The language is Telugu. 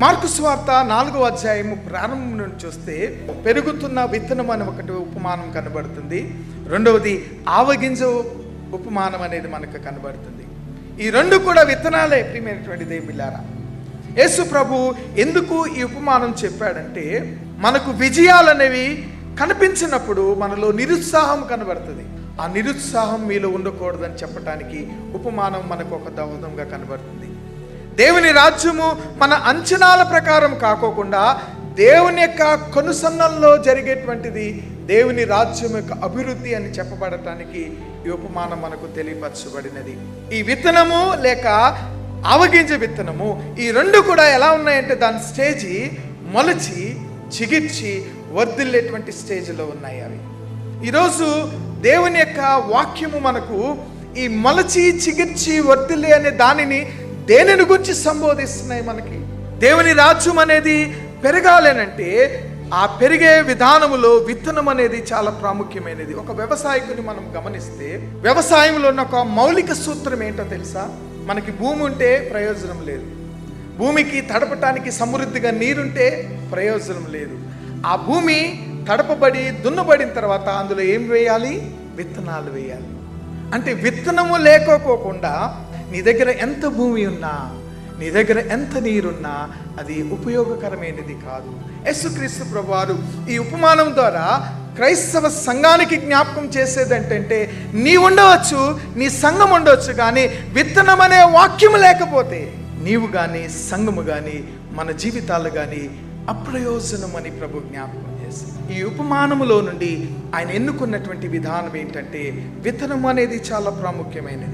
మార్కు సువార్త 4వ అధ్యాయము ప్రారంభం నుండి చూస్తే పెరుగుతున్న విత్తనం అని ఒకటి ఉపమానం కనబడుతుంది. రెండవది ఆవగింజ ఉపమానం అనేది మనకు కనబడుతుంది. ఈ రెండు కూడా విత్తనాలే. ప్రియమైనటువంటి దేవులారా, యేసు ప్రభు ఎందుకు ఈ ఉపమానం చెప్పాడంటే, మనకు విజయాలు అనేవి కనిపించినప్పుడు మనలో నిరుత్సాహం కనబడుతుంది. ఆ నిరుత్సాహం మీలో ఉండకూడదని చెప్పడానికి ఉపమానం మనకు ఒక దోహదంగా కనబడుతుంది. దేవుని రాజ్యము మన అంచనాల ప్రకారం కాకోకుండా దేవుని యొక్క కనుసన్నల్లో జరిగేటువంటిది దేవుని రాజ్యం యొక్క అభివృద్ధి అని చెప్పబడటానికి ఈ ఉపమానం మనకు తెలియపరచబడినది. ఈ విత్తనము లేక ఆవగింజ విత్తనము ఈ రెండు కూడా ఎలా ఉన్నాయంటే, దాని స్టేజి మొలచి చిగిర్చి వర్ధిల్లేటువంటి స్టేజ్లో ఉన్నాయి. అవి ఈరోజు దేవుని యొక్క వాక్యము మనకు ఈ మొలచి చిగిర్చి వర్ధిల్లే అనే దానిని దేనిని గురించి సంబోధిస్తున్నాయి. మనకి దేవుని రాజ్యం అనేది పెరగాలనంటే ఆ పెరిగే విధానములో విత్తనం అనేది చాలా ప్రాముఖ్యమైనది. ఒక వ్యవసాయకుని మనం గమనిస్తే వ్యవసాయంలో ఉన్న ఒక మౌలిక సూత్రం ఏంటో తెలుసా? మనకి భూమి ఉంటే ప్రయోజనం లేదు, భూమికి తడపటానికి సమృద్ధిగా నీరుంటే ప్రయోజనం లేదు. ఆ భూమి తడపబడి దున్నబడిన తర్వాత అందులో ఏం వేయాలి? విత్తనాలు వేయాలి. అంటే విత్తనము లేకపోకుండా నీ దగ్గర ఎంత భూమి ఉన్నా, నీ దగ్గర ఎంత నీరున్నా అది ఉపయోగకరమైనది కాదు. యేసుక్రీస్తు ప్రభువారు ఈ ఉపమానం ద్వారా క్రైస్తవ సంఘానికి జ్ఞాపకం చేసేదంటే, నీ ఉండవచ్చు, నీ సంఘం ఉండవచ్చు, కానీ విత్తనం అనే వాక్యం లేకపోతే నీవు కానీ సంఘము కానీ మన జీవితాలు కానీ అప్రయోజనం అని ప్రభు జ్ఞాపకం చేశారు. ఈ ఉపమానములో నుండి ఆయన ఎన్నుకున్నటువంటి విధానం ఏంటంటే, విత్తనం అనేది చాలా ప్రాముఖ్యమైనది.